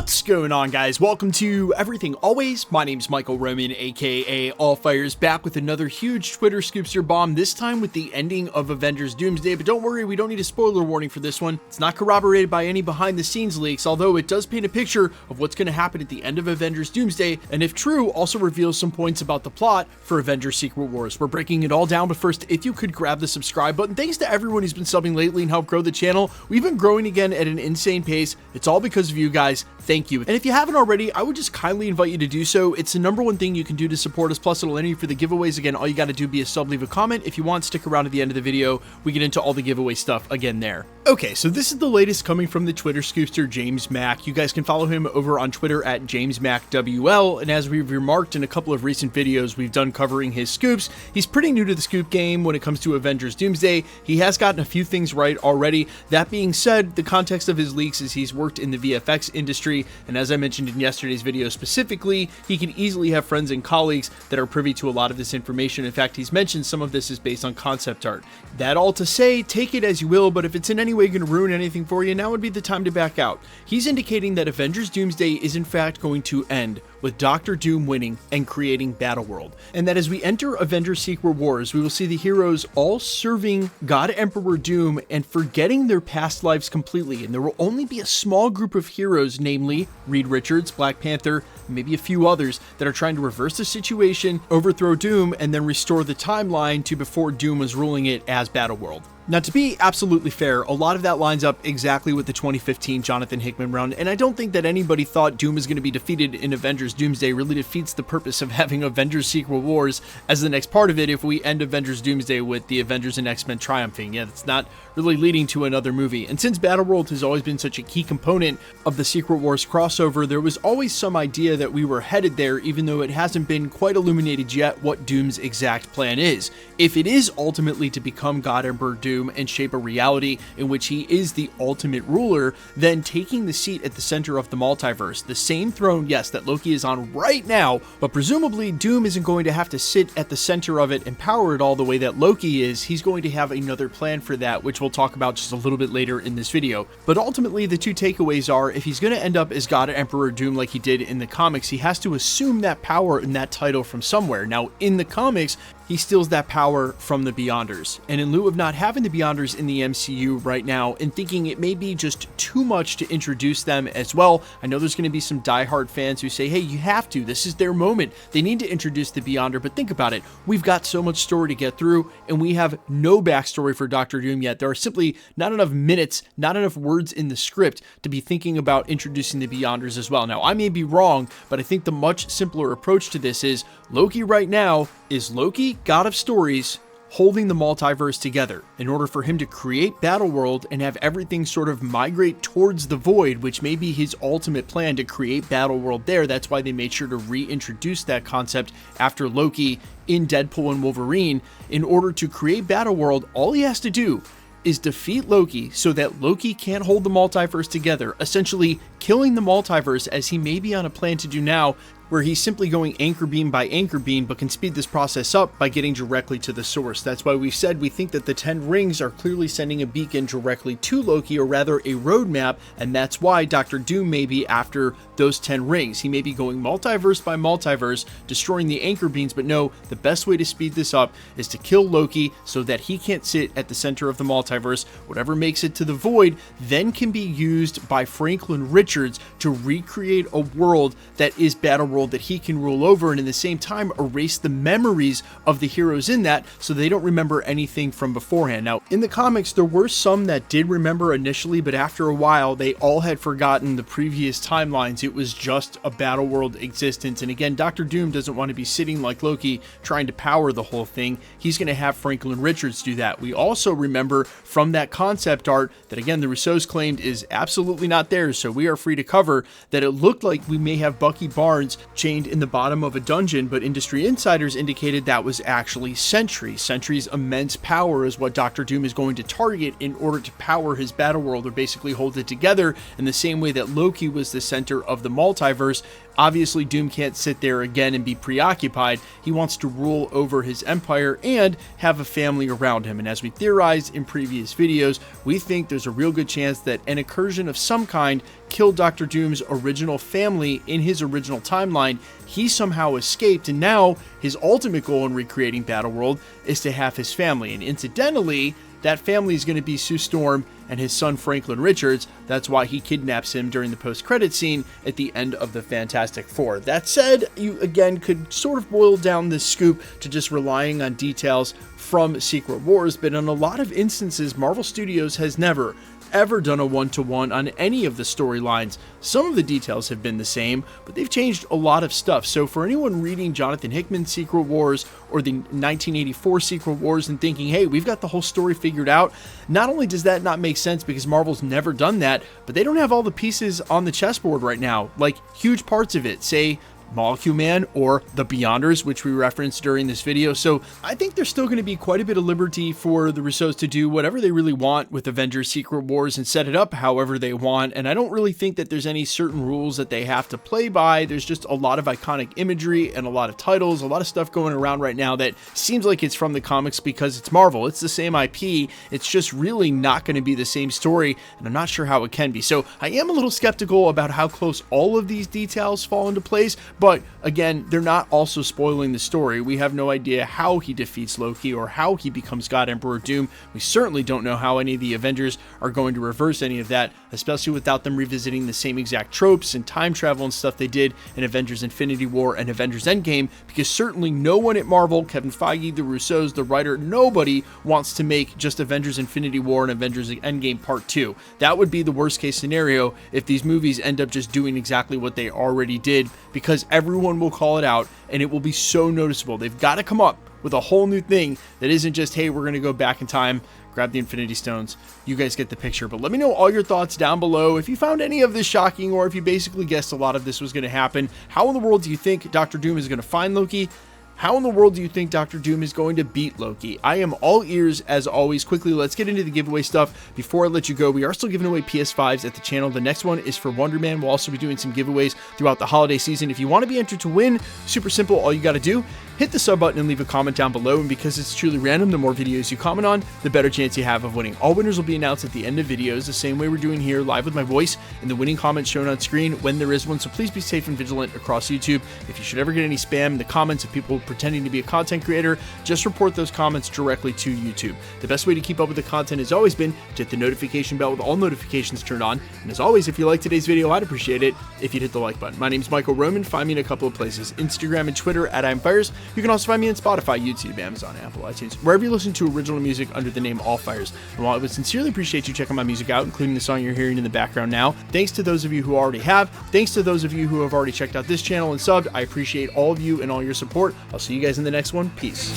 What's going on, guys? Welcome to Everything Always. My name's Michael Roman, aka Allfire's, back with another huge Twitter Scoopster bomb, this time with the ending of Avengers Doomsday. But don't worry, we don't need a spoiler warning for this one. It's not corroborated by any behind-the-scenes leaks, although it does paint a picture of what's going to happen at the end of Avengers Doomsday, and if true, also reveals some points about the plot for Avengers Secret Wars. We're breaking it all down, but first, if you could grab the subscribe button. Thanks to everyone who's been subbing lately and helped grow the channel. We've been growing again at an insane pace. It's all because of you guys. Thank you. And if you haven't already, I would just kindly invite you to do so. It's the #1 thing you can do to support us, plus it'll enter you for the giveaways. Again, all you got to do be a sub, leave a comment. If you want, stick around at the end of the video. We get into all the giveaway stuff again there. Okay, so this is the latest coming from the Twitter Scoopster, James Mack. You guys can follow him over on Twitter at JamesMackWL, and as we've remarked in a couple of recent videos we've done covering his scoops, he's pretty new to the scoop game when it comes to Avengers Doomsday. He has gotten a few things right already. That being said, the context of his leaks is he's worked in the VFX industry, and as I mentioned in yesterday's video specifically, he can easily have friends and colleagues that are privy to a lot of this information. In fact, he's mentioned some of this is based on concept art. That all to say, take it as you will, but if it's in any way going to ruin anything for you, now would be the time to back out. He's indicating that Avengers Doomsday is in fact going to end with Dr. Doom winning and creating Battleworld, and that as we enter Avengers Secret Wars, we will see the heroes all serving God Emperor Doom and forgetting their past lives completely, and there will only be a small group of heroes, namely Reed Richards, Black Panther, and maybe a few others, that are trying to reverse the situation, overthrow Doom, and then restore the timeline to before Doom was ruling it as Battleworld. Now, to be absolutely fair, a lot of that lines up exactly with the 2015 Jonathan Hickman run, and I don't think that anybody thought Doom was going to be defeated in Avengers Doomsday. Really defeats the purpose of having Avengers Secret Wars as the next part of it if we end Avengers Doomsday with the Avengers and X-Men triumphing. Yeah, it's not really leading to another movie. And since Battleworld has always been such a key component of the Secret Wars crossover, there was always some idea that we were headed there, even though it hasn't been quite illuminated yet what Doom's exact plan is. If it is ultimately to become God Emperor Doom and shape a reality in which he is the ultimate ruler, then taking the seat at the center of the multiverse, the same throne, yes, that Loki is on right now, but presumably Doom isn't going to have to sit at the center of it and power it all the way that Loki is. He's going to have another plan for that, which we'll talk about just a little bit later in this video. But ultimately, the two takeaways are, if he's going to end up as God Emperor Doom like he did in the comics, he has to assume that power and that title from somewhere. Now, in the comics, he steals that power from the Beyonders, and in lieu of not having the Beyonders in the MCU right now and thinking it may be just too much to introduce them as well, I know there's going to be some diehard fans who say, hey, you have to, this is their moment, they need to introduce the Beyonder. But think about it, we've got so much story to get through, and we have no backstory for Dr. Doom yet. There are simply not enough minutes, not enough words in the script to be thinking about introducing the Beyonders as well. Now, I may be wrong, but I think the much simpler approach to this is, Loki right now is Loki, God of Stories, holding the multiverse together in order for him to create Battleworld and have everything sort of migrate towards the void, which may be his ultimate plan to create Battleworld there. That's why they made sure to reintroduce that concept after Loki in Deadpool and Wolverine. In order to create Battleworld, all he has to do is defeat Loki so that Loki can't hold the multiverse together, essentially killing the multiverse as he may be on a plan to do now, where he's simply going anchor beam by anchor beam, but can speed this process up by getting directly to the source. That's why we've said we think that the 10 rings are clearly sending a beacon directly to Loki, or rather a roadmap, and that's why Dr. Doom may be after those 10 rings. He may be going multiverse by multiverse, destroying the anchor beams, but no, the best way to speed this up is to kill Loki so that he can't sit at the center of the multiverse. Whatever makes it to the void then can be used by Franklin Richards to recreate a world that is Battleworld that he can rule over, and in the same time erase the memories of the heroes in that so they don't remember anything from beforehand. Now, in the comics, there were some that did remember initially, but after a while, they all had forgotten the previous timelines. It was just a Battleworld existence, and again, Dr. Doom doesn't want to be sitting like Loki trying to power the whole thing. He's going to have Franklin Richards do that. We also remember from that concept art that, again, the Russos claimed is absolutely not theirs, so we are free to cover, that it looked like we may have Bucky Barnes chained in the bottom of a dungeon, but industry insiders indicated that was actually Sentry. Sentry's immense power is what Doctor Doom is going to target in order to power his Battleworld, or basically hold it together in the same way that Loki was the center of the multiverse. Obviously, Doom can't sit there again and be preoccupied. He wants to rule over his empire and have a family around him. And as we theorized in previous videos, we think there's a real good chance that an incursion of some kind killed Doctor Doom's original family in his original timeline. He somehow escaped, and now his ultimate goal in recreating Battleworld is to have his family. And incidentally, that family is going to be Sue Storm and his son Franklin Richards. That's why he kidnaps him during the post-credit scene at the end of the Fantastic Four. That said, you again could sort of boil down this scoop to just relying on details from Secret Wars, but in a lot of instances, Marvel Studios has never ever done a one-to-one on any of the storylines. Some of the details have been the same, but they've changed a lot of stuff. So for anyone reading Jonathan Hickman's Secret Wars or the 1984 Secret Wars and thinking, hey, we've got the whole story figured out, not only does that not make sense because Marvel's never done that, but they don't have all the pieces on the chessboard right now, like huge parts of it, say Molecule Man or the Beyonders, which we referenced during this video. So I think there's still going to be quite a bit of liberty for the Russos to do whatever they really want with Avengers Secret Wars and set it up however they want. And I don't really think that there's any certain rules that they have to play by. There's just a lot of iconic imagery and a lot of titles, a lot of stuff going around right now that seems like it's from the comics because it's Marvel. It's the same IP. It's just really not going to be the same story, and I'm not sure how it can be. So I am a little skeptical about how close all of these details fall into place. But again, they're not also spoiling the story. We have no idea how he defeats Loki or how he becomes God Emperor Doom. We certainly don't know how any of the Avengers are going to reverse any of that, especially without them revisiting the same exact tropes and time travel and stuff they did in Avengers Infinity War and Avengers Endgame, because certainly no one at Marvel, Kevin Feige, the Russos, the writer, nobody wants to make just Avengers Infinity War and Avengers Endgame Part 2. That would be the worst case scenario if these movies end up just doing exactly what they already did, because everyone will call it out and it will be so noticeable. They've got to come up with a whole new thing that isn't just, hey, we're going to go back in time, grab the Infinity Stones. You guys get the picture. But let me know all your thoughts down below. If you found any of this shocking, or if you basically guessed a lot of this was going to happen. How in the world do you think Doctor Doom is going to find Loki? How in the world do you think Doctor Doom is going to beat Loki? I am all ears as always. Quickly, let's get into the giveaway stuff. Before I let you go, we are still giving away PS5s at the channel. The next one is for Wonder Man. We'll also be doing some giveaways throughout the holiday season. If you want to be entered to win, super simple. All you got to do, hit the sub button and leave a comment down below. And because it's truly random, the more videos you comment on, the better chance you have of winning. All winners will be announced at the end of videos, the same way we're doing here, live with my voice, and the winning comment shown on screen when there is one. So please be safe and vigilant across YouTube. If you should ever get any spam in the comments of people pretending to be a content creator, just report those comments directly to YouTube. The best way to keep up with the content has always been to hit the notification bell with all notifications turned on. And as always, if you liked today's video, I'd appreciate it if you'd hit the like button. My name is Michael Roman. Find me in a couple of places, Instagram and Twitter at IamFires. You can also find me on Spotify, YouTube, Amazon, Apple, iTunes, wherever you listen to original music under the name Allfires. And while I would sincerely appreciate you checking my music out, including the song you're hearing in the background now, thanks to those of you who already have, thanks to those of you who have already checked out this channel and subbed, I appreciate all of you and all your support. I'll see you guys in the next one. Peace.